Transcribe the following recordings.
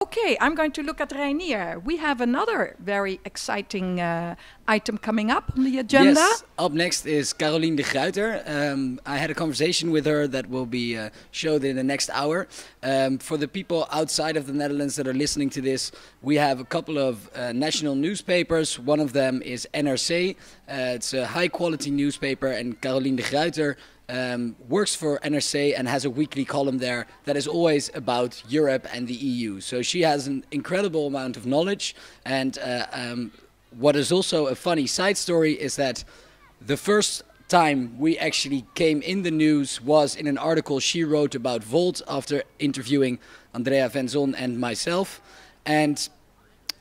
Okay, I'm going to look at Reinier. We have another very exciting item coming up on the agenda. Yes, up next is Caroline de Gruyter. I had a conversation with her that will be showed in the next hour. For the people outside of the Netherlands that are listening to this, we have a couple of national newspapers. One of them is NRC. It's a high quality newspaper, and Caroline de Gruyter works for NRC and has a weekly column there that is always about Europe and the EU. So she has an incredible amount of knowledge. And what is also a funny side story is that the first time we actually came in the news was in an article she wrote about Volt after interviewing Andrea Venzon and myself and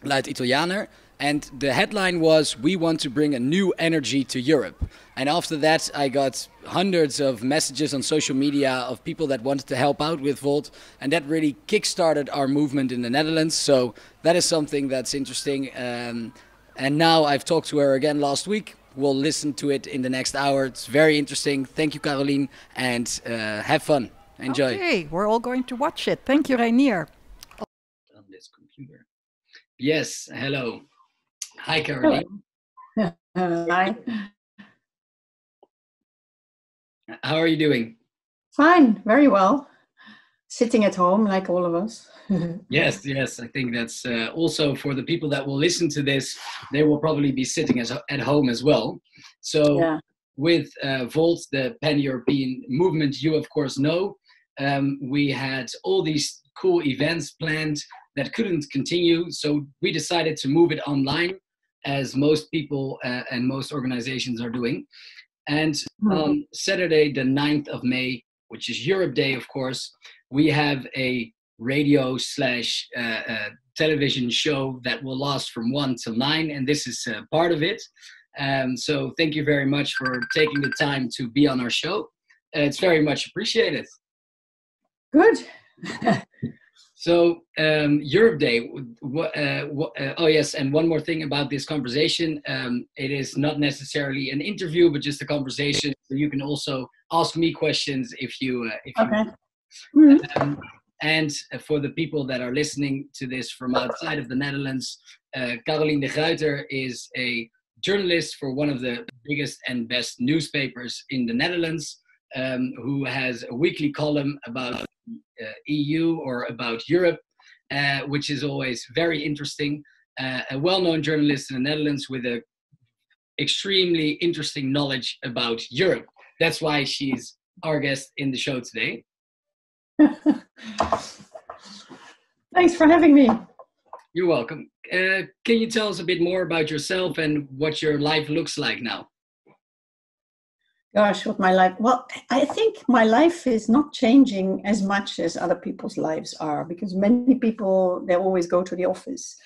Luid Italianer. And the headline was, "We want to bring a new energy to Europe." And after that, I got hundreds of messages on social media of people that wanted to help out with Volt. And that really kickstarted our movement in the Netherlands. So that is something that's interesting. And now I've talked to her again last week. We'll listen to it in the next hour. It's very interesting. Thank you, Caroline. And have fun. Enjoy. Okay, we're all going to watch it. Thank you, Reinier. On this computer. Yes, hello. Hi, Caroline. Hi. How are you doing? Fine, very well. Sitting at home like all of us. Yes. I think that's also for the people that will listen to this, they will probably be sitting at home as well. So yeah. With Volt, the pan-European movement, you of course know, we had all these cool events planned that couldn't continue. So we decided to move it online, as most people and most organizations are doing. And on Saturday, the 9th of May, which is Europe Day, of course, we have a radio / television show that will last from 1 till 9. And this is part of it. So thank you very much for taking the time to be on our show. It's very much appreciated. Good. So Europe Day, oh yes, and one more thing about this conversation. It is not necessarily an interview, but just a conversation. So you can also ask me questions if you okay. And for the people that are listening to this from outside of the Netherlands, Caroline de Gruyter is a journalist for one of the biggest and best newspapers in the Netherlands, who has a weekly column about EU or about Europe, which is always very interesting. A well-known journalist in the Netherlands with a extremely interesting knowledge about Europe. That's why she's our guest in the show today. Thanks for having me. You're welcome. Can you tell us a bit more about yourself and what your life looks like now? Gosh, what my life... Well, I think my life is not changing as much as other people's lives are, because many people, they always go to the office.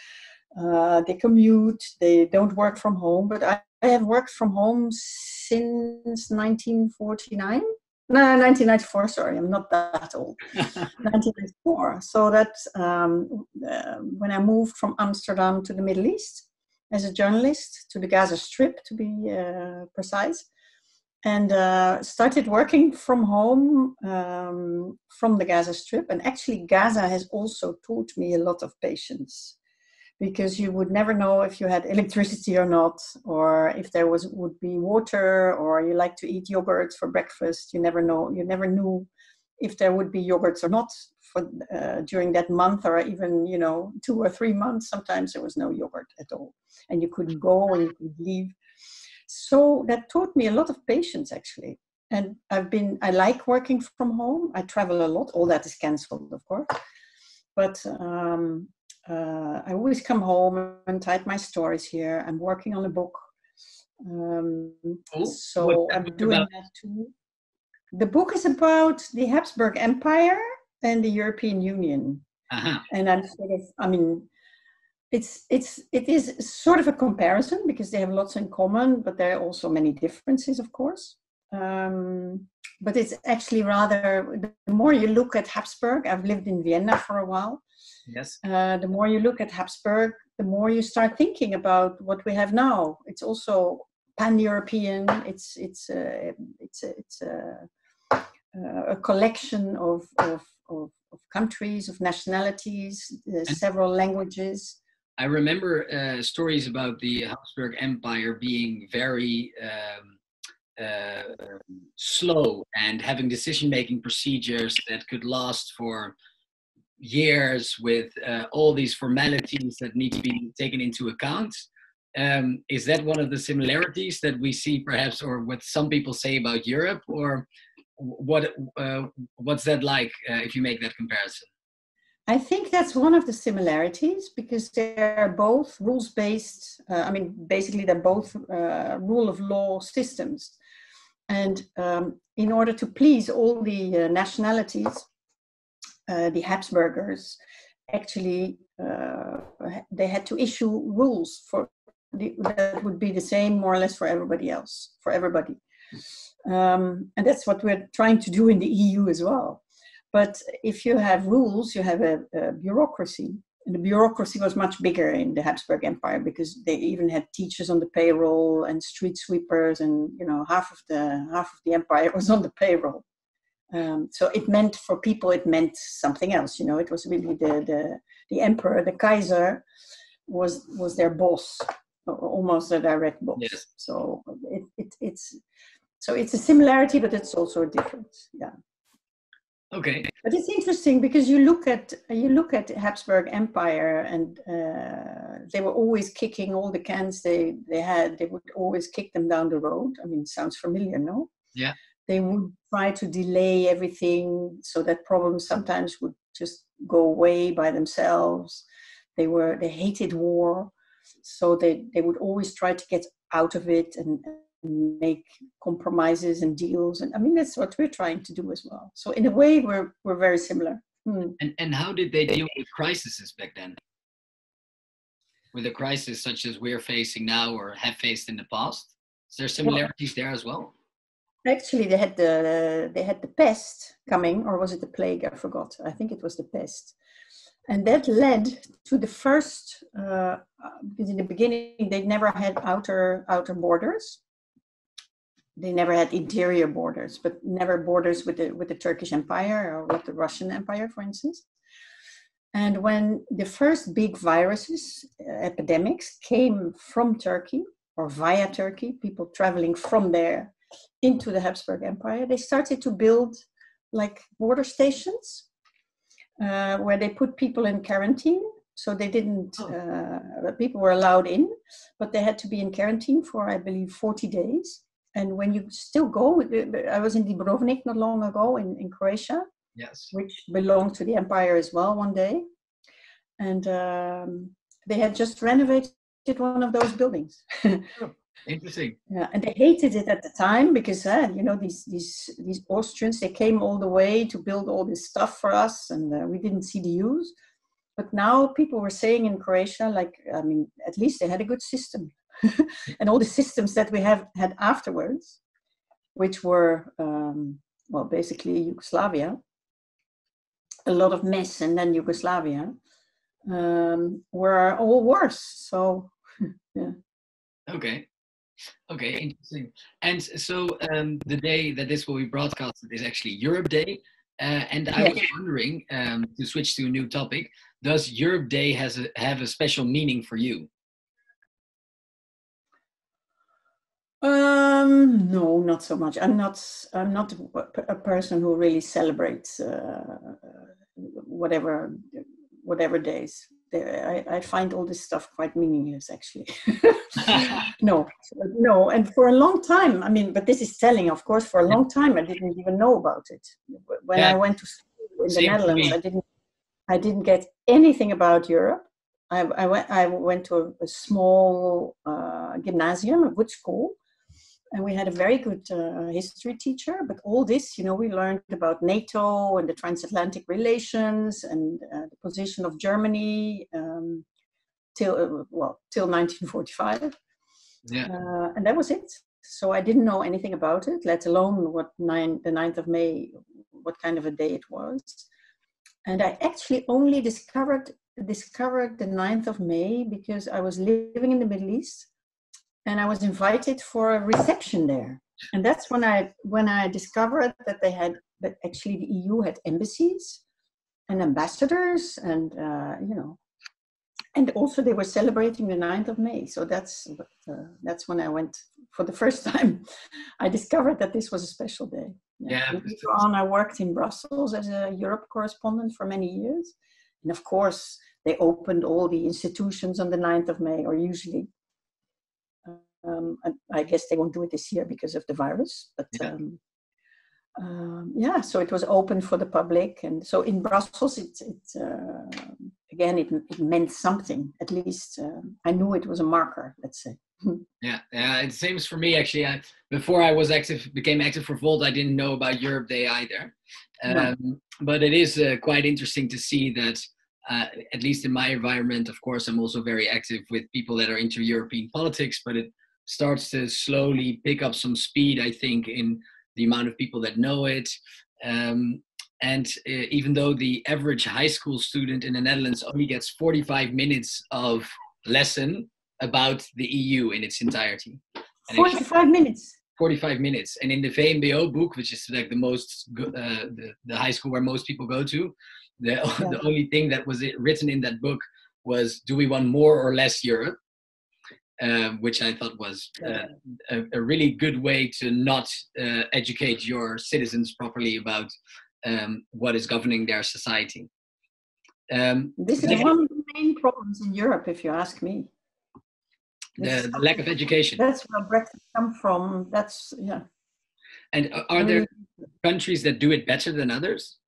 They commute, they don't work from home, but I have worked from home since 1949. No, 1994, sorry, I'm not that old. 1994. So that's when I moved from Amsterdam to the Middle East as a journalist, to the Gaza Strip, to be precise. And started working from home from the Gaza Strip. And actually, Gaza has also taught me a lot of patience, because you would never know if you had electricity or not, or if there would be water, or you like to eat yogurt for breakfast. You never know. You never knew if there would be yogurts or not for during that month, or even 2 or 3 months. Sometimes there was no yogurt at all, and you couldn't go and you could leave. So that taught me a lot of patience, actually. And I like working from home. I travel a lot. All that is cancelled, of course. But I always come home and type my stories here. I'm working on a book. So I'm doing that too. The book is about the Habsburg Empire and the European Union. Uh-huh. And I'm it is sort of a comparison, because they have lots in common, but there are also many differences, of course. But it's actually rather, the more you look at Habsburg, I've lived in Vienna for a while. Yes. The more you look at Habsburg, the more you start thinking about what we have now. It's also pan-European. It's a collection of countries, of nationalities, several languages. I remember stories about the Habsburg Empire being very slow and having decision-making procedures that could last for years with all these formalities that need to be taken into account. Is that one of the similarities that we see perhaps, or what some people say about Europe, or what's that like if you make that comparison? I think that's one of the similarities, because they're both rules-based. Basically they're both rule of law systems. And in order to please all the nationalities, the Habsburgers actually, they had to issue rules that would be the same more or less for everybody else, for everybody. And that's what we're trying to do in the EU as well. But if you have rules, you have a bureaucracy. And the bureaucracy was much bigger in the Habsburg Empire, because they even had teachers on the payroll and street sweepers, and half of the empire was on the payroll. So it meant for people, it meant something else. It was really the emperor, the Kaiser, was their boss, almost a direct boss. Yes. So it's a similarity, but it's also a difference. Yeah. Okay. But it's interesting, because you look at Habsburg Empire, and they were always kicking all the cans they had. They would always kick them down the road. I mean, it sounds familiar, no? Yeah. They would try to delay everything so that problems sometimes would just go away by themselves. They hated war, so they would always try to get out of it and make compromises and deals. And I mean, that's what we're trying to do as well. So in a way, we're very similar. And how did they deal with crises back then? With a crisis such as we're facing now or have faced in the past? Is there similarities there as well? Actually, they had the pest coming, or was it the plague? I forgot. I think it was the pest. And that led to the first, because in the beginning, they never had outer borders. They never had interior borders, but never borders with the Turkish Empire or with the Russian Empire, for instance. And when the first big viruses, epidemics, came from Turkey or via Turkey, people traveling from there into the Habsburg Empire, they started to build like border stations where they put people in quarantine. So they didn't, people were allowed in, but they had to be in quarantine for, I believe, 40 days. And when you still go, I was in Dubrovnik not long ago in Croatia, yes, which belonged to the empire as well one day. And they had just renovated one of those buildings. Interesting. Yeah, and they hated it at the time because, these Austrians, they came all the way to build all this stuff for us, and we didn't see the use. But now people were saying in Croatia, at least they had a good system. And all the systems that we had afterwards, which were, basically Yugoslavia, a lot of mess, and then Yugoslavia, were all worse. So, yeah. Okay, interesting. And so the day that this will be broadcasted is actually Europe Day. And I was wondering, to switch to a new topic, does Europe Day have a special meaning for you? No, not so much. I'm not a person who really celebrates whatever days. I find all this stuff quite meaningless, actually. No. And for a long time, but this is telling, of course, for a long time, I didn't even know about it. When I went to school in the Netherlands, I didn't get anything about Europe. I went to a small gymnasium, a good school, and we had a very good history teacher. But all this, we learned about NATO and the transatlantic relations and the position of Germany till 1945. Yeah. And that was it. So I didn't know anything about it, let alone the 9th of May, what kind of a day it was. And I actually only discovered the 9th of May because I was living in the Middle East and I was invited for a reception there. And that's when I discovered that actually the EU had embassies ambassadors, and and also they were celebrating the 9th of May. So that's when I went for the first time. I discovered that this was a special day. Yeah. Later on, I worked in Brussels as a Europe correspondent for many years. And of course, they opened all the institutions on the 9th of May, or usually. I guess they won't do it this year because of the virus. But so it was open for the public. And so in Brussels, it meant something. At least I knew it was a marker, let's say. Yeah, it's the same as for me, actually. Before I became active for Volt, I didn't know about Europe Day either. But it is quite interesting to see that, at least in my environment, of course, I'm also very active with people that are into European politics, but it starts to slowly pick up some speed, I think, in the amount of people that know it. And even though the average high school student in the Netherlands only gets 45 minutes of lesson about the EU in its entirety. And 45 minutes? 45 minutes. And in the VMBO book, which is like the most, the high school where most people go to, the only thing that was written in that book was, do we want more or less Europe? Which I thought was a really good way to not educate your citizens properly about what is governing their society. This is one of the main problems in Europe, if you ask me. The lack of education. That's where Brexit comes from. And are there countries that do it better than others?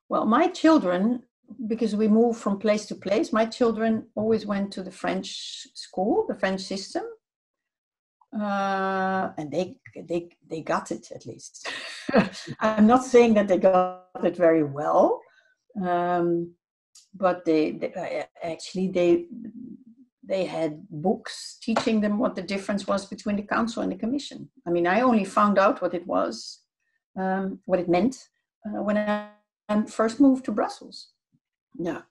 Well, my children, because we move from place to place, my children always went to the French school, the French system, and they got it, at least. I'm not saying that they got it very well, but they had books teaching them what the difference was between the council and the commission. I mean, I only found out what it was, what it meant, when I first moved to Brussels. Yeah.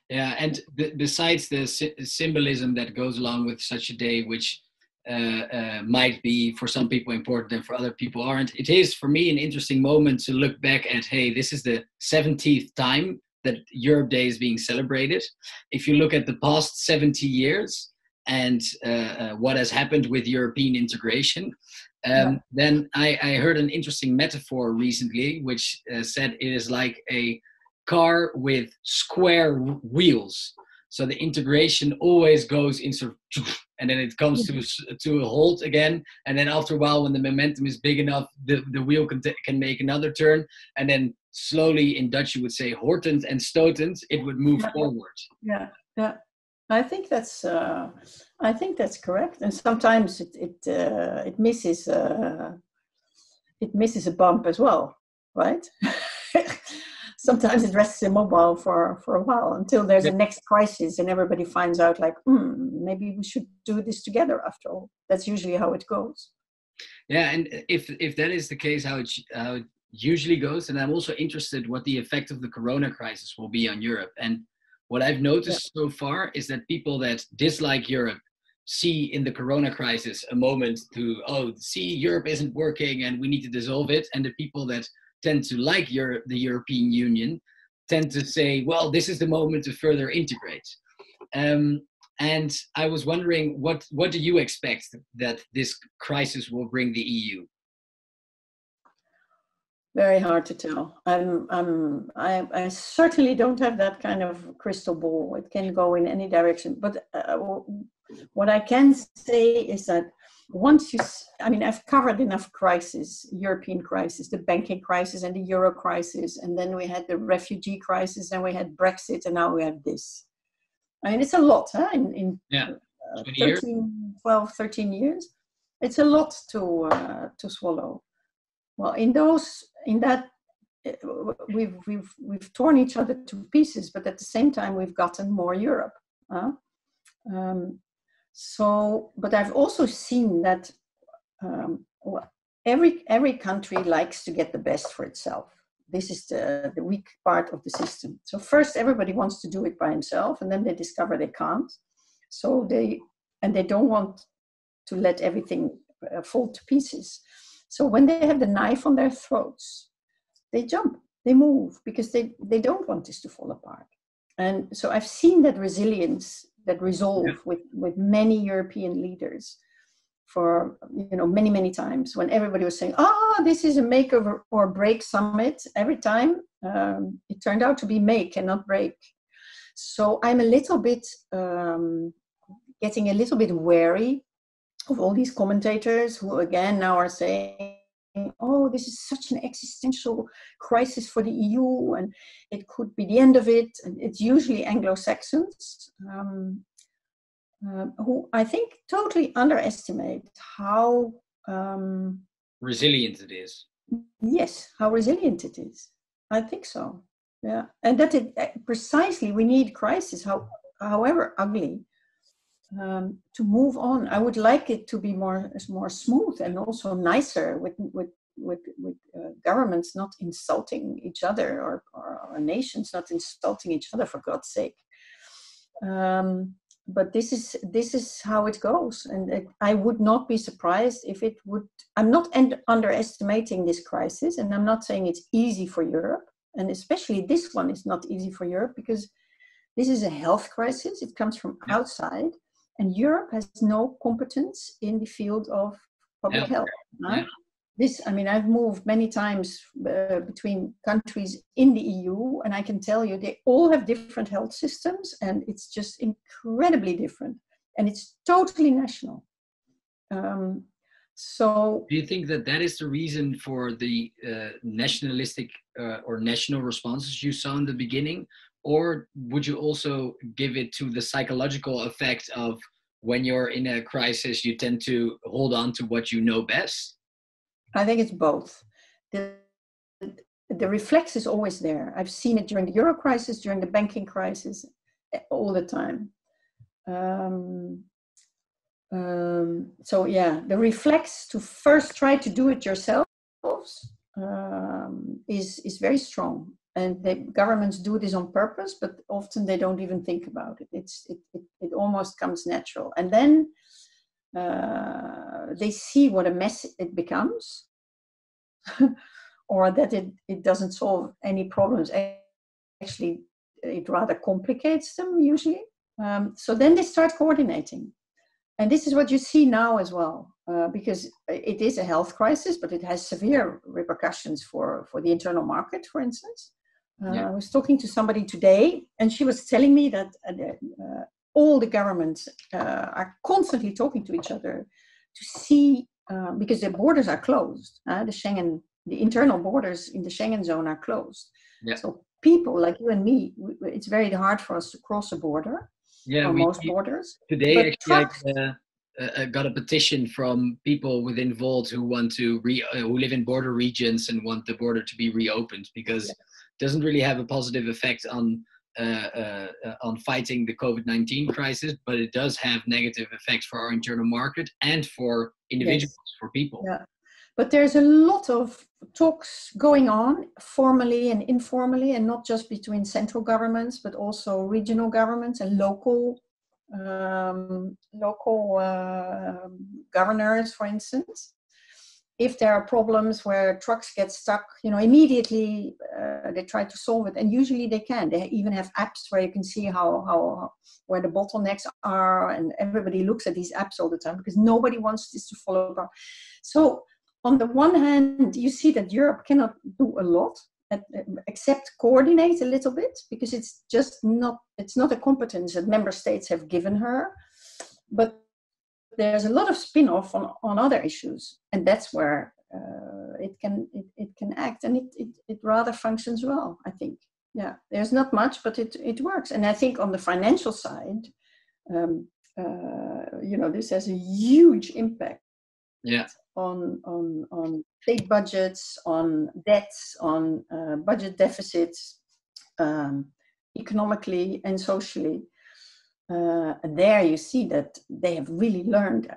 And besides the symbolism that goes along with such a day, which might be for some people important and for other people aren't, it is for me an interesting moment to look back at, hey, this is the 17th time that Europe Day is being celebrated. If you look at the past 70 years and what has happened with European integration, then I heard an interesting metaphor recently, which said it is like a car with square wheels. So the integration always goes in sort of, and then it comes to a halt again. And then after a while, when the momentum is big enough, the wheel can make another turn. And then slowly, in Dutch you would say hortend and stotend, it would move forward. Yeah. I think that's correct. And sometimes it misses a bump as well, right? Sometimes it rests immobile for a while until there's a next crisis and everybody finds out, like, maybe we should do this together after all. That's usually how it goes. Yeah, and if that is the case, how it usually goes, and I'm also interested what the effect of the corona crisis will be on Europe. And what I've noticed so far is that people that dislike Europe see in the corona crisis a moment to, Europe isn't working and we need to dissolve it. And the people that tend to like the European Union tend to say, well, this is the moment to further integrate. And I was wondering, what do you expect that this crisis will bring the EU? Very hard to tell. I certainly don't have that kind of crystal ball. It can go in any direction. But what I can say is that I've covered enough crises, European crisis, the banking crisis and the euro crisis, and then we had the refugee crisis, and we had Brexit, and now we have this. I mean, it's a lot, huh? In 13 years. It's a lot to swallow. Well, we've torn each other to pieces, but at the same time, we've gotten more Europe. But I've also seen that every country likes to get the best for itself. This is the weak part of the system. So first, everybody wants to do it by himself, and then they discover they can't. So they don't want to let everything fall to pieces. So when they have the knife on their throats, they jump. they move because they don't want this to fall apart. And so I've seen that resilience, that resolve with many European leaders for many, many times when everybody was saying, this is a make or break summit. Every time it turned out to be make and not break. So I'm a little bit getting a little bit wary of all these commentators who again now are saying, this is such an existential crisis for the EU and it could be the end of it. And it's usually Anglo-Saxons who I think totally underestimate how resilient it is. Yes, how resilient it is. I think so. Yeah, and that precisely we need crisis, however ugly, to move on. I would like it to be more smooth and also nicer with governments not insulting each other or nations not insulting each other, for God's sake. But this is how it goes, and I would not be surprised if it would. I'm not underestimating this crisis, and I'm not saying it's easy for Europe, and especially this one is not easy for Europe because this is a health crisis. It comes from outside, and Europe has no competence in the field of public health. Right? I've moved many times between countries in the EU, and I can tell you they all have different health systems, and it's just incredibly different, and it's totally national. So, do you think that is the reason for the nationalistic or national responses you saw in the beginning, or would you also give it to the psychological effect of when you're in a crisis, you tend to hold on to what you know best? I think it's both. The reflex is always there. I've seen it during the Euro crisis, during the banking crisis, all the time. The reflex to first try to do it yourselves is very strong. And the governments do this on purpose, but often they don't even think about it. It almost comes natural. And then they see what a mess it becomes, or that it doesn't solve any problems. Actually, it rather complicates them usually. So then they start coordinating. And this is what you see now as well, because it is a health crisis, but it has severe repercussions for the internal market, for instance. I was talking to somebody today, and she was telling me that all the governments are constantly talking to each other to see, because their borders are closed. The internal borders in the Schengen zone are closed. Yeah. So people like you and me, it's very hard for us to cross a border. Yeah, most borders. Today, actually, I got a petition from people within Volt who want to who live in border regions and want the border to be reopened because it doesn't really have a positive effect on fighting the COVID-19 crisis, but it does have negative effects for our internal market and for individuals, for people. Yeah. But there's a lot of talks going on, formally and informally, and not just between central governments, but also regional governments and local governors, for instance. If there are problems where trucks get stuck, immediately they try to solve it, and usually they can. They even have apps where you can see how where the bottlenecks are, and everybody looks at these apps all the time because nobody wants this to follow up. So on the one hand, you see that Europe cannot do a lot except coordinate a little bit because it's not a competence that member states have given her. But there's a lot of spin-off on other issues, and that's where it can act, and it rather functions well, I think. Yeah, there's not much, but it works. And I think on the financial side, this has a huge impact. Yeah. On state budgets, on debts, on budget deficits, economically and socially. There you see that they've really learned,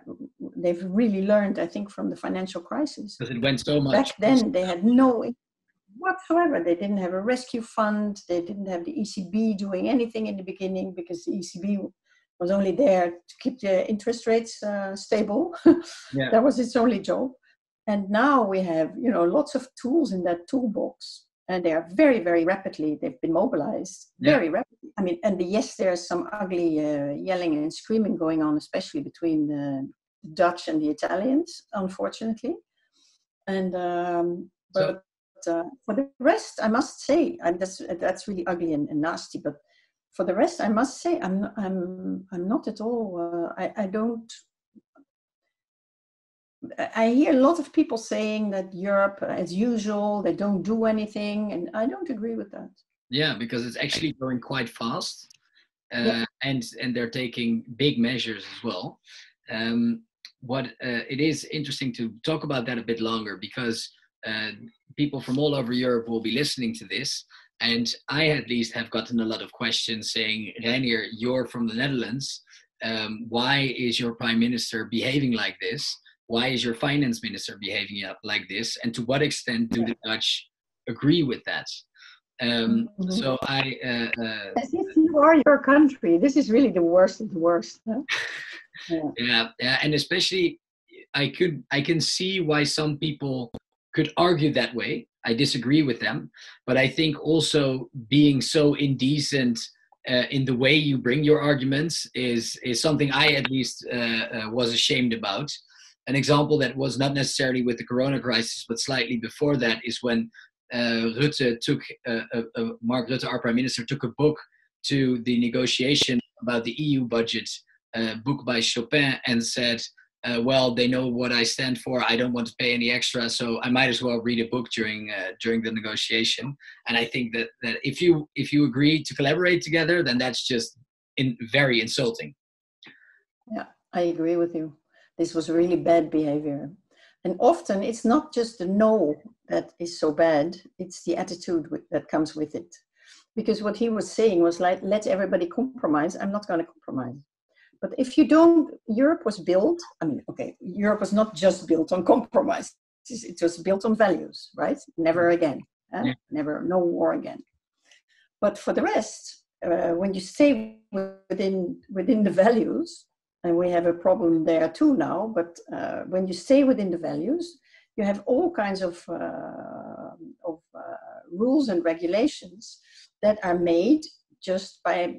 I think, from the financial crisis. Because it went so much. Back then, they had no whatsoever. They didn't have a rescue fund. They didn't have the ECB doing anything in the beginning because the ECB was only there to keep the interest rates stable. Yeah. That was its only job. And now we have, lots of tools in that toolbox. and they are very, very rapidly, they've been mobilized very rapidly. I mean, and yes, there's some ugly yelling and screaming going on, especially between the Dutch and the Italians, unfortunately. And for the rest, I must say, and that's really ugly and nasty. But for the rest, I must say, I'm not at all. I don't. I hear a lot of people saying that Europe, as usual, they don't do anything, and I don't agree with that. Yeah, because it's actually going quite fast, and they're taking big measures as well. It is interesting to talk about that a bit longer, because people from all over Europe will be listening to this, and I at least have gotten a lot of questions saying, Reinier, you're from the Netherlands. Why is your prime minister behaving like this? Why is your finance minister behaving like this? And to what extent do the Dutch agree with that? So I... As if you are your country. This is really the worst of the worst. Huh? Yeah, and especially I can see why some people could argue that way. I disagree with them, but I think also being so indecent in the way you bring your arguments is something I at least was ashamed about. An example that was not necessarily with the corona crisis, but slightly before that, is when Mark Rutte, our prime minister, took a book to the negotiation about the EU budget, book by Chopin, and said, well, they know what I stand for. I don't want to pay any extra, so I might as well read a book during the negotiation. And I think that if you agree to collaborate together, then that's just very insulting. Yeah, I agree with you. This was really bad behavior. And often it's not just the no that is so bad, it's the attitude that comes with it. Because what he was saying was like, let everybody compromise. I'm not going to compromise. But if you don't, Europe was built, Europe was not just built on compromise. It was built on values, right? Never again. Never, no war again. But for the rest, when you stay within the values, and we have a problem there too now, but when you stay within the values, you have all kinds of rules and regulations that are made just by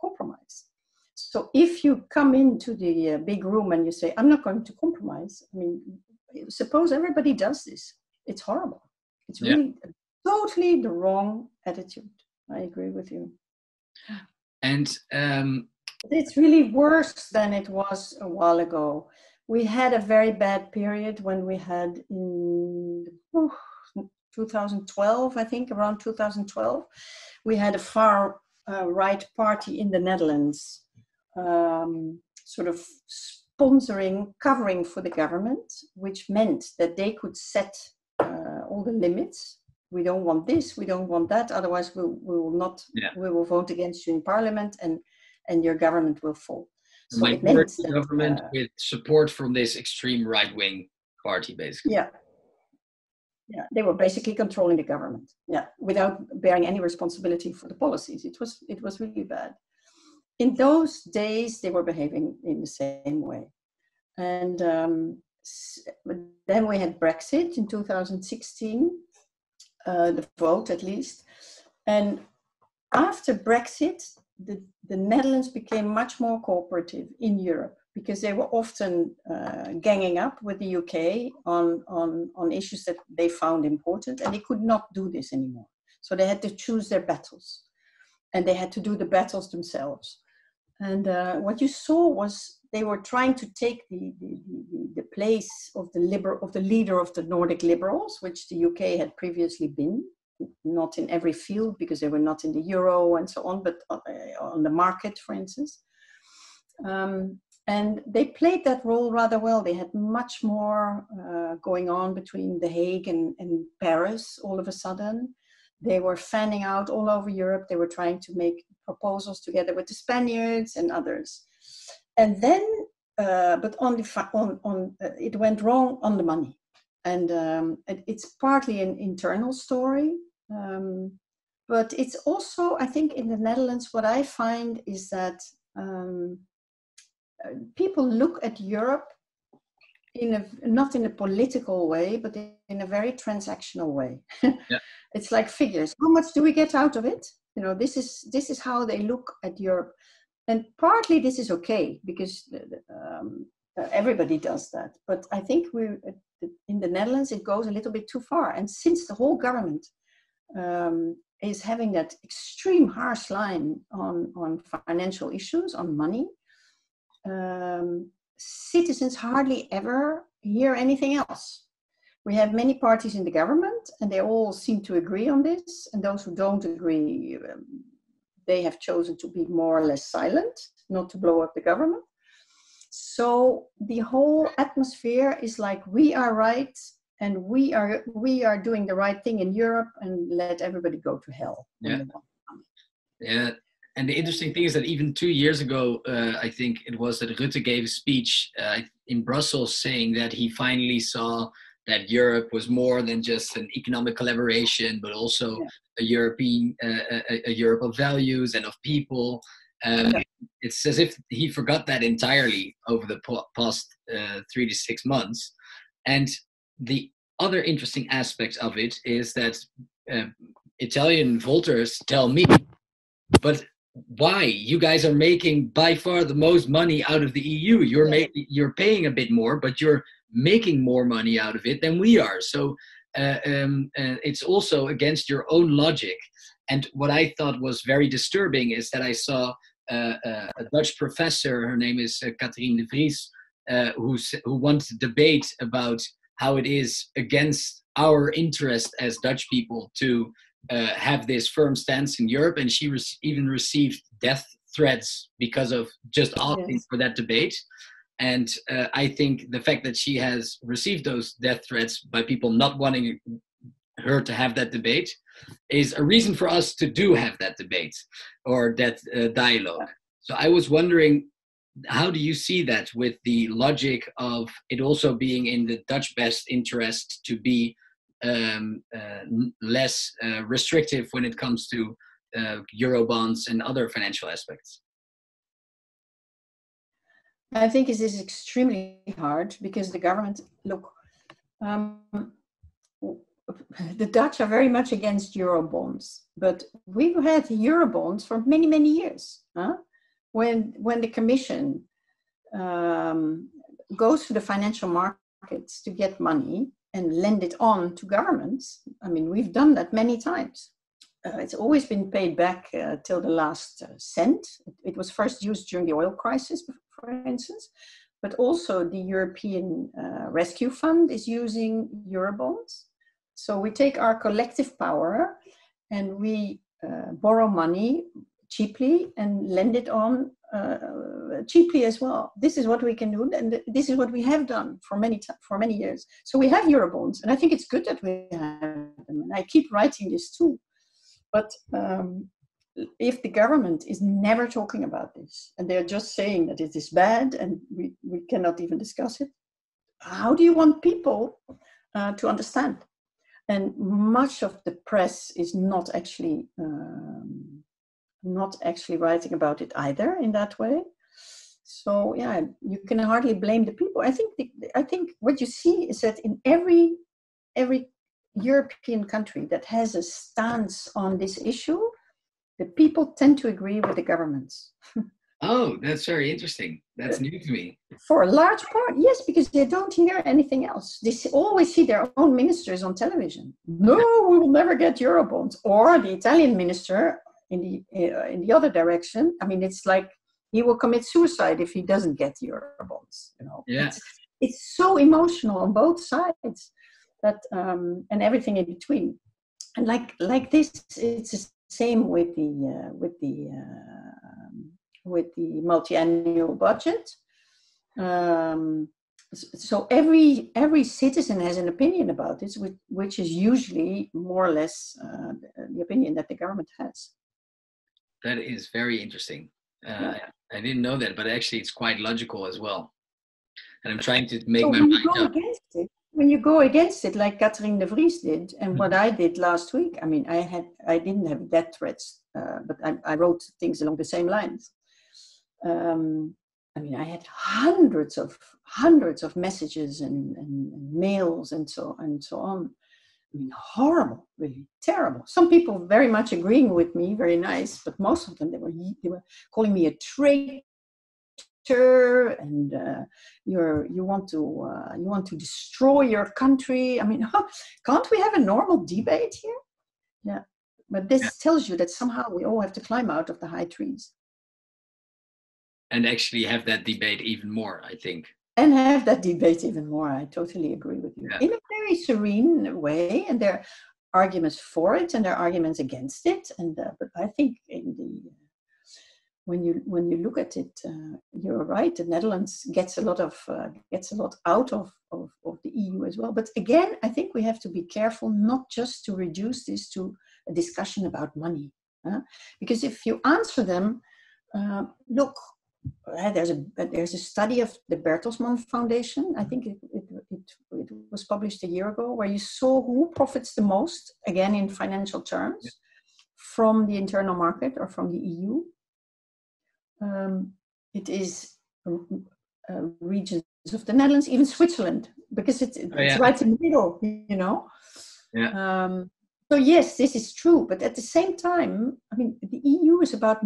compromise. So if you come into the big room and you say, I'm not going to compromise, I mean, suppose everybody does this. It's horrible. It's really totally the wrong attitude. I agree with you. And it's really worse than it was a while ago. We had a very bad period when we had in 2012, I think, around 2012, we had a far right party in the Netherlands sort of covering for the government, which meant that they could set all the limits. We don't want this, we don't want that, otherwise we will vote against you in parliament and your government will fall. So it meant that, government with support from this extreme right-wing party, basically. Yeah, they were basically controlling the government. Yeah, without bearing any responsibility for the policies. It was really bad. In those days, they were behaving in the same way. And then we had Brexit in 2016, the vote at least. And after Brexit, the Netherlands became much more cooperative in Europe because they were often ganging up with the UK on issues that they found important, and they could not do this anymore. So they had to choose their battles, and they had to do the battles themselves. And what you saw was they were trying to take the place of the leader of the Nordic liberals, which the UK had previously been. Not in every field because they were not in the euro and so on, but on the market, for instance. And they played that role rather well. They had much more going on between The Hague and Paris all of a sudden. They were fanning out all over Europe. They were trying to make proposals together with the Spaniards and others. And then, but it went wrong on the money. And it's partly an internal story. But it's also, I think, in the Netherlands, what I find is that people look at Europe not in a political way, but in a very transactional way. Yeah. It's like figures. How much do we get out of it? You know, this is how they look at Europe, and partly this is okay because everybody does that. But I think in the Netherlands it goes a little bit too far. And since the whole government is having that extreme harsh line on financial issues, on money, citizens hardly ever hear anything else. We have many parties in the government, and they all seem to agree on this. And those who don't agree, they have chosen to be more or less silent, not to blow up the government. So the whole atmosphere is like, we are right, and we are doing the right thing in Europe, and let everybody go to hell. Yeah. Yeah. And the interesting thing is that even 2 years ago, I think it was that Rutte gave a speech in Brussels saying that he finally saw that Europe was more than just an economic collaboration, but also a European, a Europe of values and of people. It's as if he forgot that entirely over the past 3 to 6 months. And the other interesting aspect of it is that Italian voters tell me, but why? You guys are making by far the most money out of the EU. You're paying a bit more, but you're making more money out of it than we are. So it's also against your own logic. And what I thought was very disturbing is that I saw a Dutch professor, her name is Caroline de Gruyter, who wants to debate about how it is against our interest as Dutch people to have this firm stance in Europe, and she even received death threats because of just asking for that debate. And I think the fact that she has received those death threats by people not wanting her to have that debate is a reason for us to have that debate or that dialogue. So I was wondering, how do you see that with the logic of it also being in the Dutch best interest to be less restrictive when it comes to Eurobonds and other financial aspects? I think it is extremely hard because the government, the Dutch are very much against Eurobonds, but we've had Eurobonds for many, many years. When the Commission goes to the financial markets to get money and lend it on to governments, I mean, we've done that many times. It's always been paid back till the last cent. It was first used during the oil crisis, for instance, but also the European Rescue Fund is using Eurobonds. So we take our collective power and we borrow money cheaply and lend it on cheaply as well. This is what we can do, and this is what we have done for many years. So we have Eurobonds, and I think it's good that we have them. And I keep writing this too. But if the government is never talking about this, and they're just saying that it is bad, and we cannot even discuss it, how do you want people to understand? And much of the press is not actually writing about it either in that way. So yeah, you can hardly blame the people. I think what you see is that in every European country that has a stance on this issue, the people tend to agree with the governments. Oh, that's very interesting. That's new to me. For a large part, yes, because they don't hear anything else. They always see their own ministers on television. No, we will never get Eurobonds. Or the Italian minister in the other direction. I mean, it's like he will commit suicide if he doesn't get Eurobonds. You know, it's so emotional on both sides that and everything in between. And like this, it's the same with the multi-annual budget. So every citizen has an opinion about this, which is usually more or less the opinion that the government has. That is very interesting. I didn't know that, but actually it's quite logical as well. And I'm trying to make my mind up. When you go against it, like Caroline de Gruyter did, and what I did last week, I mean, I didn't have death threats, but I wrote things along the same lines. I mean, I had hundreds of messages and mails and so on. I mean, horrible, really terrible. Some people very much agreeing with me, very nice, but most of them, they were calling me a traitor, and you want to destroy your country. I mean, can't we have a normal debate here? Yeah, but this tells you that somehow we all have to climb out of the high trees and actually have that debate even more, I think. And have that debate even more. I totally agree with you. In a very serene way, and there are arguments for it and there are arguments against it. And but I think when you look at it, you're right. The Netherlands gets a lot out of the EU as well. But again, I think we have to be careful not just to reduce this to a discussion about money, because if you answer them, look. There's a study of the Bertelsmann Foundation. I think it was published a year ago, where you saw who profits the most, again in financial terms, from the internal market or from the EU. It is regions of the Netherlands, even Switzerland, because it's right in the middle, you know. Yeah. So yes, this is true, but at the same time, I mean, the EU is about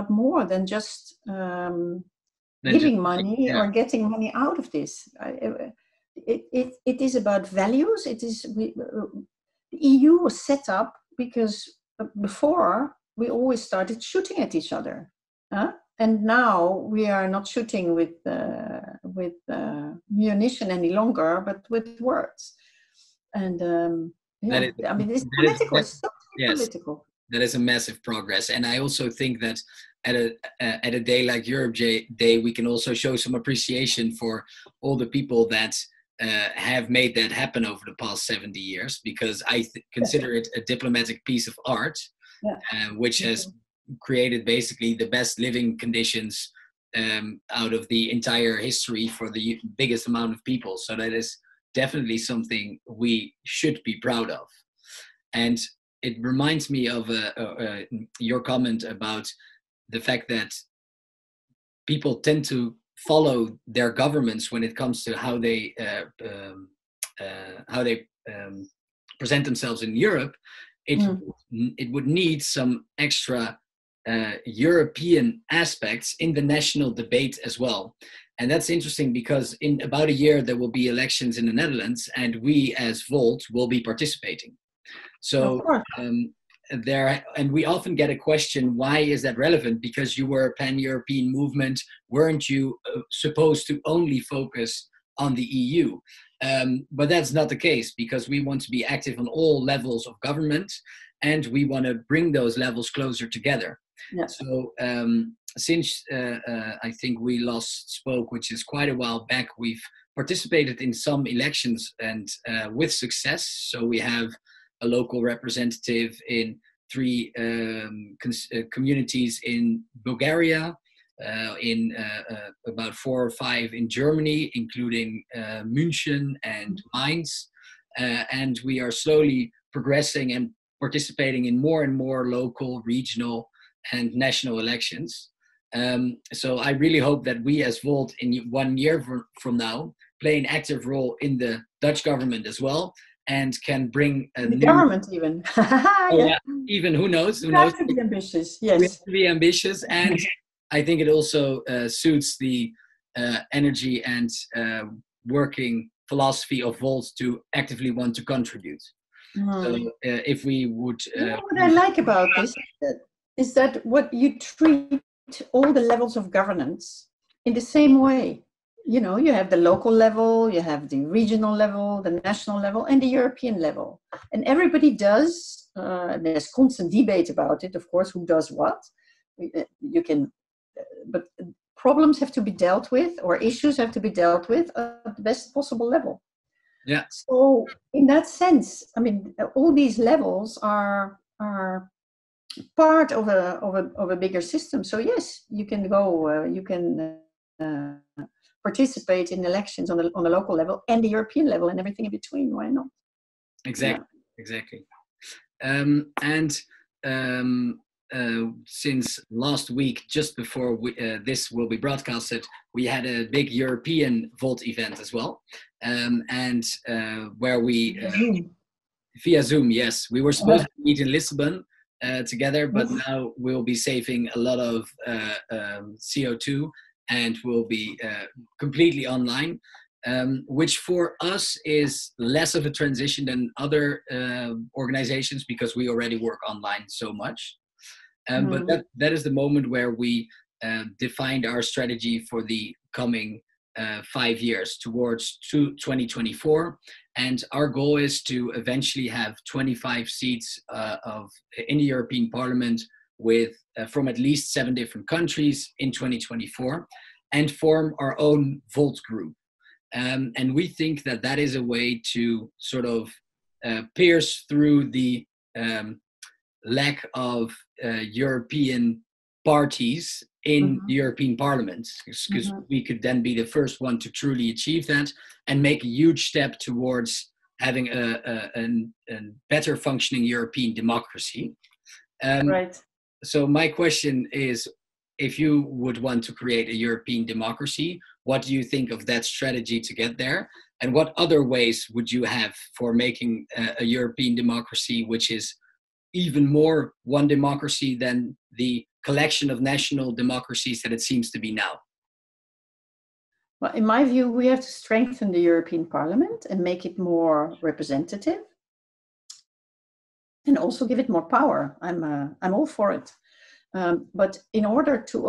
more than just giving money or getting money out of this. It is about values. The EU was set up because before we always started shooting at each other, and now we are not shooting with munition any longer, but with words. And I mean, it's political. It's totally political. That is a massive progress, and I also think that at a day like Europe Day, we can also show some appreciation for all the people that have made that happen over the past 70 years, because I consider it a diplomatic piece of art, which has created basically the best living conditions out of the entire history for the biggest amount of people. So that is definitely something we should be proud of. And it reminds me of your comment about the fact that people tend to follow their governments when it comes to how they present themselves in Europe. It would need some extra European aspects in the national debate as well. And that's interesting because in about a year there will be elections in the Netherlands, and we as Volt will be participating. So and we often get a question, why is that relevant? Because you were a pan-European movement. Weren't you supposed to only focus on the EU? But that's not the case, because we want to be active on all levels of government, and we want to bring those levels closer together. Yeah. So since I think we last spoke, which is quite a while back, we've participated in some elections and with success. So we have a local representative in 3 communities in Bulgaria, in about 4 or 5 in Germany, including München and Mainz. And we are slowly progressing and participating in more and more local, regional, and national elections. So I really hope that we as Volt in 1 year from now play an active role in the Dutch government as well, and can bring a new government even. Even who knows? We have to be ambitious. Yes, we have to be ambitious, and I think it also suits the energy and working philosophy of Volt to actively want to contribute. So if we would, what I like about this is that what you treat all the levels of governance in the same way. You know, you have the local level, you have the regional level, the national level, and the European level. And everybody does, there's constant debate about it, of course, who does what. But problems have to be dealt with, or issues have to be dealt with at the best possible level. Yeah. So in that sense, I mean, all these levels are part of a bigger system. So yes, you can go, you can participate in elections on the local level and the European level and everything in between. Why not? Exactly. since last week, just before this will be broadcasted, we had a big European Volt event as well, and where we via Zoom. Yes, we were supposed to meet in Lisbon together, but now we'll be saving a lot of CO2, and we'll be completely online. Which for us is less of a transition than other organizations, because we already work online so much. But that is the moment where we defined our strategy for the coming 5 years towards 2024. And our goal is to eventually have 25 seats in the European Parliament with from at least 7 different countries in 2024, and form our own Volt group. And we think that that is a way to sort of pierce through the lack of European parties in the European Parliament, because we could then be the first one to truly achieve that and make a huge step towards having a better functioning European democracy. Right. So my question is, if you would want to create a European democracy, what do you think of that strategy to get there? And what other ways would you have for making a European democracy which is even more one democracy than the collection of national democracies that it seems to be now? Well, in my view, we have to strengthen the European Parliament and make it more representative, and also give it more power. I'm all for it. But in order to,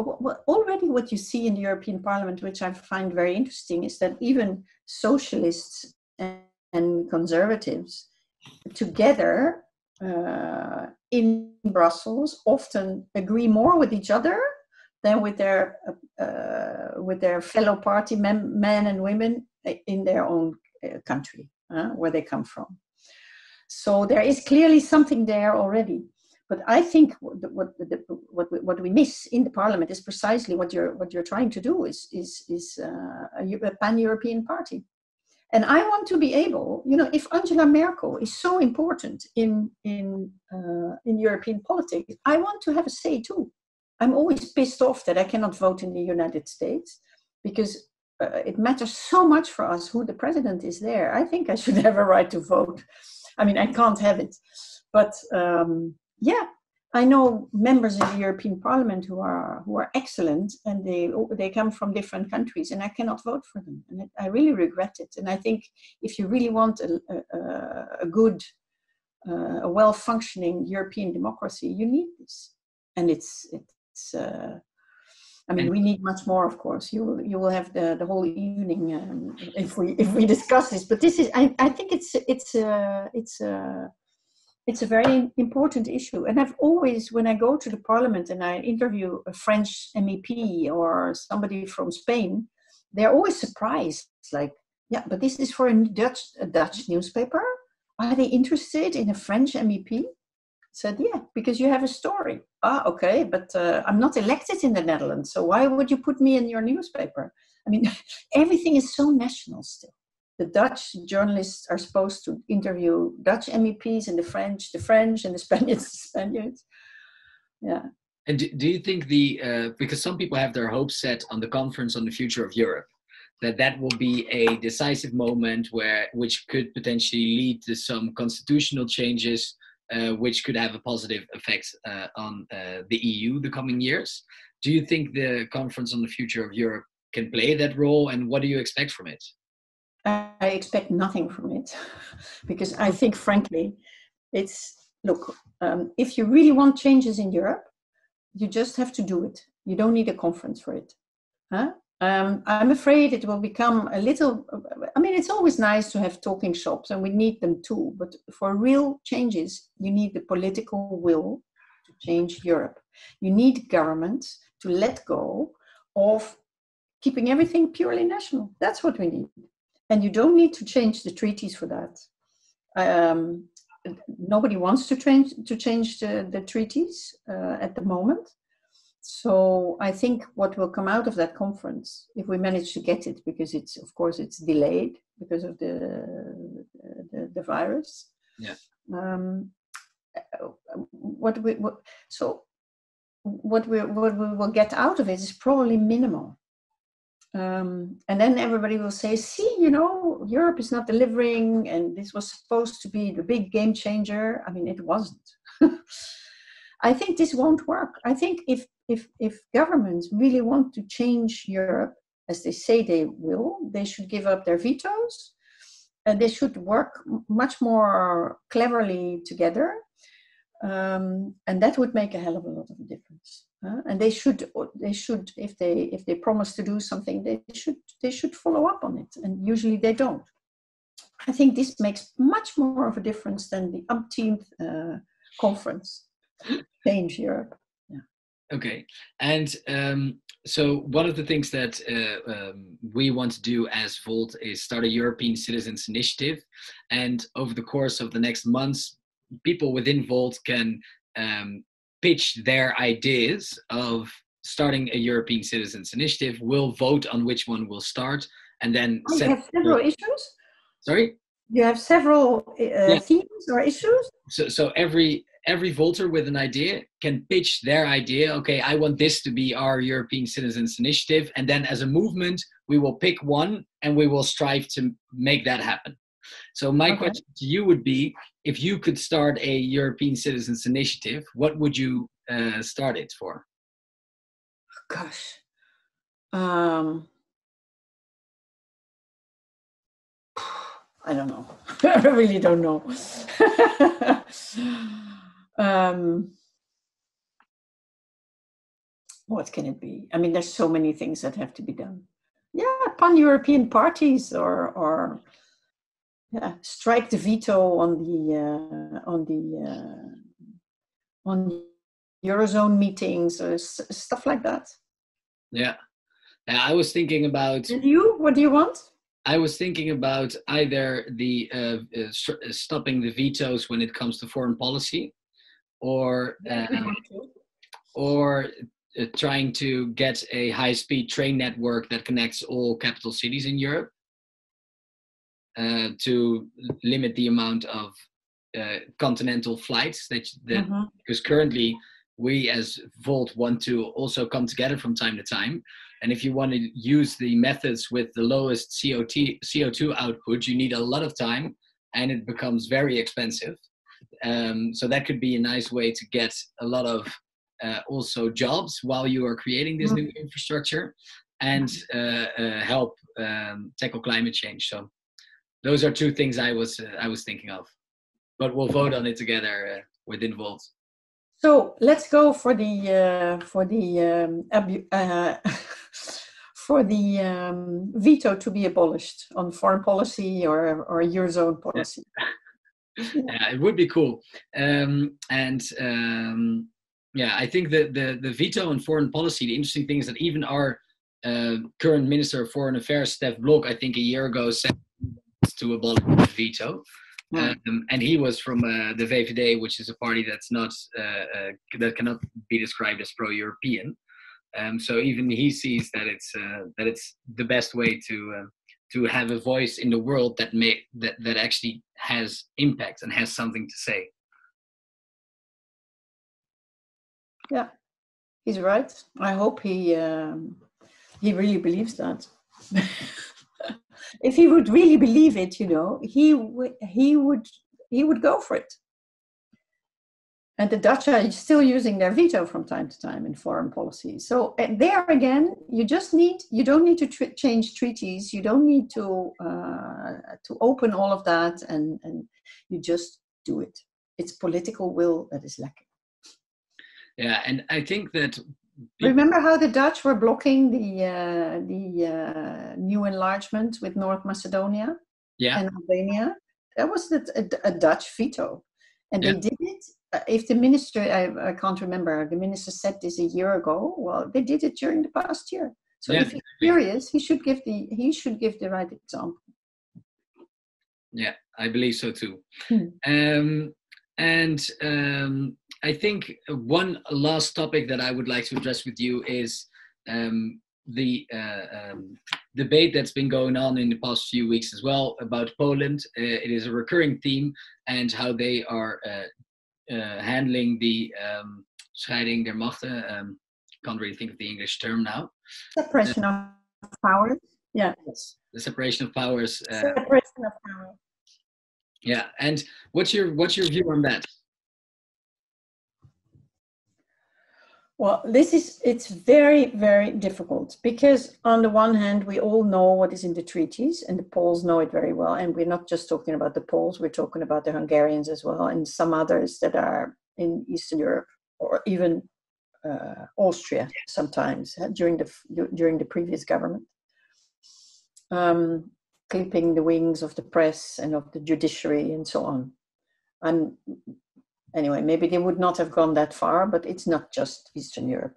already what you see in the European Parliament, which I find very interesting, is that even socialists and conservatives together in Brussels often agree more with each other than with their fellow party men and women in their own country, where they come from. So there is clearly something there already. But I think what we miss in the Parliament is precisely what you're trying to do is a pan-European party. And I want to be able, if Angela Merkel is so important in European politics, I want to have a say too. I'm always pissed off that I cannot vote in the United States, because it matters so much for us who the president is there. I think I should have a right to vote. I mean, I can't have it, but yeah, I know members in the European Parliament who are excellent, and they come from different countries, and I cannot vote for them, and I really regret it. And I think if you really want a good, a well-functioning European democracy, you need this, and it's. I mean, we need much more, of course. You will have the whole evening if we discuss this. But this is, I think it's a very important issue. And I've always, when I go to the Parliament and I interview a French MEP or somebody from Spain, they're always surprised. It's like, yeah, but this is for a Dutch newspaper. Are they interested in a French MEP? Said, yeah, because you have a story. Ah, okay, but I'm not elected in the Netherlands, so why would you put me in your newspaper? I mean, everything is so national still. The Dutch journalists are supposed to interview Dutch MEPs, and the French, and the Spaniards, Yeah. And do you think because some people have their hopes set on the Conference on the Future of Europe, that will be a decisive moment which could potentially lead to some constitutional changes, which could have a positive effect on the EU the coming years. Do you think the Conference on the Future of Europe can play that role, and what do you expect from it? I expect nothing from it, because I think, frankly, if you really want changes in Europe, you just have to do it. You don't need a conference for it. I'm afraid it will become a little, I mean, it's always nice to have talking shops, and we need them too, but for real changes, you need the political will to change Europe. You need governments to let go of keeping everything purely national. That's what we need. And you don't need to change the treaties for that. Nobody wants to change the treaties at the moment. So I think what will come out of that conference, if we manage to get it, because it's delayed because of the virus. Yeah. So what we will get out of it is probably minimal. And then everybody will say, see, Europe is not delivering, and this was supposed to be the big game changer. I mean, it wasn't. I think this won't work. I think if governments really want to change Europe, as they say they will, they should give up their vetoes, and they should work much more cleverly together. And that would make a hell of a lot of a difference. And they should, if they promise to do something, they should follow up on it. And usually they don't. I think this makes much more of a difference than the umpteenth conference. Change Europe. Yeah. Okay, and so one of the things that we want to do as Volt is start a European Citizens Initiative, and over the course of the next months, people within Volt can pitch their ideas of starting a European Citizens Initiative. We'll vote on which one will start, and then you have several issues. Sorry, you have several themes or issues. So every Volter with an idea can pitch their idea. Okay, I want this to be our European Citizens Initiative, and then as a movement, we will pick one and we will strive to make that happen. So my question to you would be, if you could start a European Citizens Initiative, what would you start it for? Gosh. I don't know. I really don't know. What can it be? I mean, there's so many things that have to be done. Yeah, pan-European parties, or strike the veto on the Eurozone meetings, or stuff like that. Yeah, I was thinking about. And you? What do you want? I was thinking about either the stopping the vetoes when it comes to foreign policy, or trying to get a high-speed train network that connects all capital cities in Europe, to limit the amount of continental flights because currently we as Volt want to also come together from time to time. And if you want to use the methods with the lowest CO2 output, you need a lot of time and it becomes very expensive. So that could be a nice way to get a lot of also jobs while you are creating this new infrastructure, and help tackle climate change. So those are two things I was thinking of, but we'll vote on it together within Volt. So let's go for the veto to be abolished on foreign policy or Eurozone policy. Yeah, it would be cool. I think that the veto on foreign policy, the interesting thing is that even our current Minister of Foreign Affairs, Stef Blok, I think a year ago said to abolish the veto. And he was from the VVD, which is a party that's not that cannot be described as pro-European. So even he sees that it's the best way to have a voice in the world that actually has impact and has something to say. Yeah, he's right. I hope he really believes that. If he would really believe it, he would go for it. And the Dutch are still using their veto from time to time in foreign policy. So there again, you don't need to change treaties. You don't need to open all of that, and you just do it. It's political will that is lacking. Yeah, and I think that. Remember how the Dutch were blocking the new enlargement with North Macedonia and Albania? That was a Dutch veto. And they did it. If the minister, I can't remember, the minister said this a year ago, well, they did it during the past year. So if he's serious, he should give the right example. Yeah, I believe so too. I think one last topic that I would like to address with you is the debate that's been going on in the past few weeks as well about Poland. It is a recurring theme, and how they are handling the scheiding der machten. Can't really think of the English term now. Separation of powers. Yeah. Yes. The separation of powers. Separation of powers. Yeah. And what's your view on that? Well, it's very, very difficult because on the one hand, we all know what is in the treaties and the Poles know it very well. And we're not just talking about the Poles, we're talking about the Hungarians as well and some others that are in Eastern Europe or even Austria sometimes during the previous government. Clipping the wings of the press and of the judiciary and so on. And anyway, maybe they would not have gone that far, but it's not just Eastern Europe.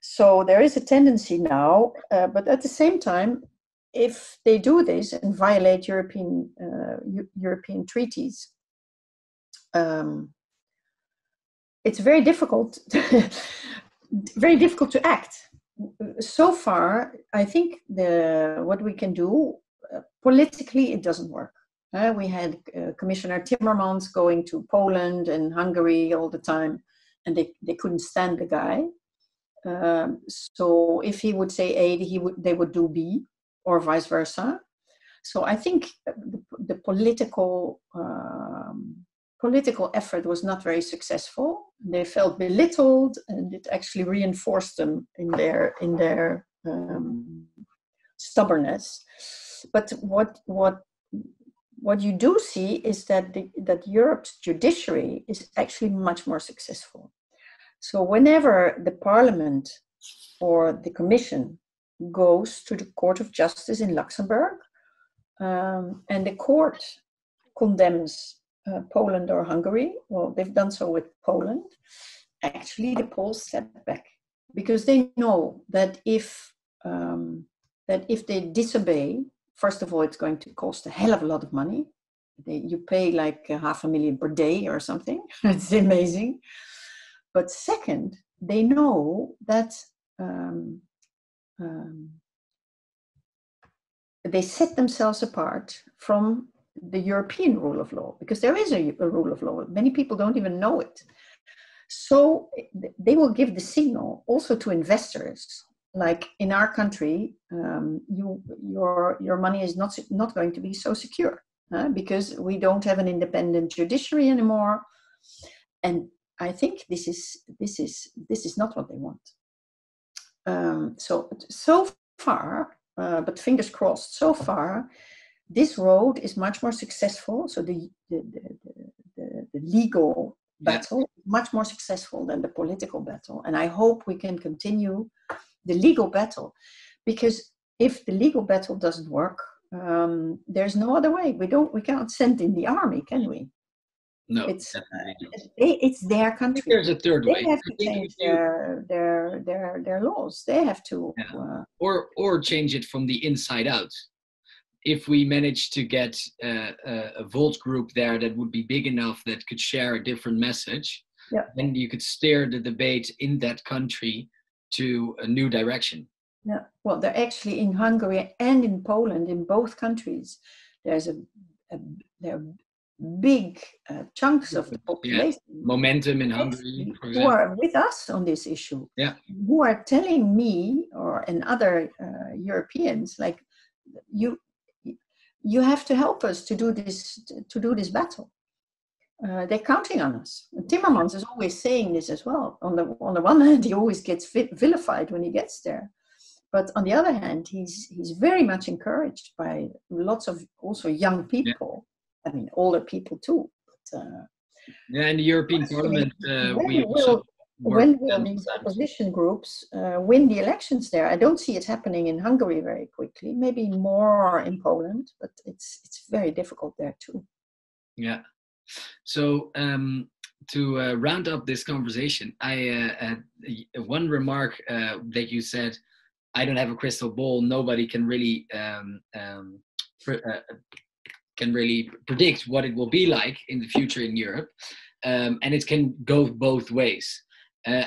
So there is a tendency now, but at the same time, if they do this and violate European treaties, it's very difficult, very difficult to act. So far, I think what we can do politically, it doesn't work. We had Commissioner Timmermans going to Poland and Hungary all the time, and they couldn't stand the guy. So if he would say A, they would do B, or vice versa. So I think the political effort was not very successful. They felt belittled, and it actually reinforced them in their stubbornness. But what you do see is that Europe's judiciary is actually much more successful. So whenever the Parliament or the Commission goes to the Court of Justice in Luxembourg, and the court condemns Poland or Hungary, well, they've done so with Poland, actually the Poles step back because they know that if they disobey, first of all, it's going to cost a hell of a lot of money. You pay like $500,000 per day or something. It's amazing. But second, they know that they set themselves apart from the European rule of law, because there is a rule of law. Many people don't even know it. So they will give the signal also to investors. Like in our country, your money is not going to be so secure because we don't have an independent judiciary anymore, and I think this is not what they want. So far, but fingers crossed. So far, this road is much more successful. So the legal battle is much more successful than the political battle, and I hope we can continue the legal battle, because if the legal battle doesn't work, there's no other way. We cannot send in the army, can we? No, it's their country. There's a third way. They have to change their laws. They have to, or change it from the inside out. If we manage to get a Volt group there that would be big enough that could share a different message, then you could steer the debate in that country to a new direction. Yeah, well, they're actually in Hungary and in Poland, in both countries. There are big chunks of the population. Momentum in Hungary, for example, who are with us on this issue. Yeah, who are telling me and other Europeans, like, you have to help us to do this battle. They're counting on us. And Timmermans is always saying this as well. On the one hand, he always gets vilified when he gets there, but on the other hand, he's very much encouraged by lots of also young people. I mean, older people too. But, in the European Parliament, when will these opposition groups win the elections there? I don't see it happening in Hungary very quickly. Maybe more in Poland, but it's very difficult there too. Yeah. So to round up this conversation, I one remark that you said, I don't have a crystal ball. Nobody can really predict what it will be like in the future in Europe, and it can go both ways.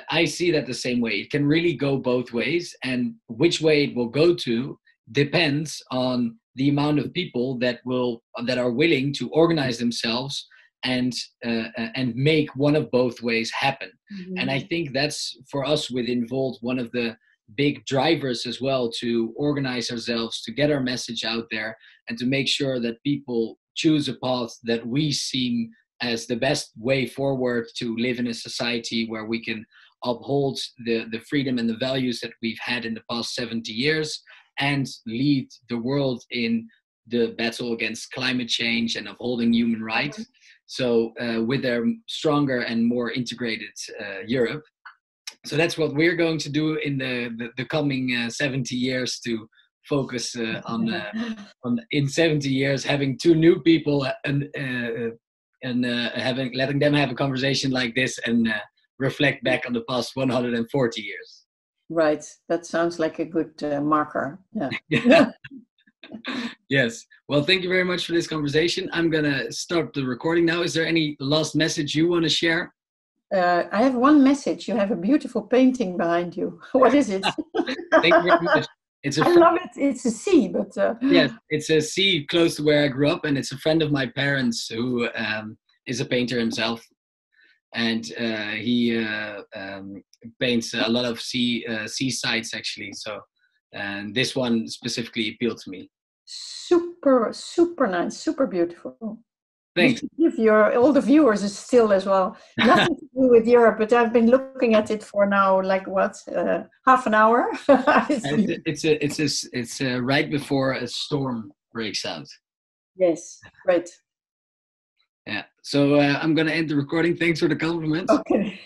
I see that the same way. It can really go both ways, and which way it will go to depends on the amount of people that are willing to organize themselves and make one of both ways happen. Mm-hmm. And I think that's, for us within Volt, one of the big drivers as well, to organize ourselves, to get our message out there, and to make sure that people choose a path that we see as the best way forward to live in a society where we can uphold the freedom and the values that we've had in the past 70 years and lead the world in the battle against climate change and upholding human rights. So with a stronger and more integrated Europe. So that's what we're going to do in the coming 70 years, to focus on in 70 years having two new people and letting them have a conversation like this and reflect back on the past 140 years. Right. That sounds like a good marker. Yeah. Yeah. Yes. Well, thank you very much for this conversation. I'm going to start the recording now. Is there any last message you want to share? I have one message. You have a beautiful painting behind you. What is it? Thank you very much. I love it. It's a sea, but... Yes, it's a sea close to where I grew up, and it's a friend of my parents who is a painter himself. And he paints a lot of seasides, actually. So this one specifically appealed to me. Super, super nice, super beautiful. Thanks. Give all the viewers a still as well. Nothing to do with Europe, but I've been looking at it for now, like half an hour. It's right before a storm breaks out. Yes, right. Yeah. So I'm gonna end the recording. Thanks for the compliment. Okay.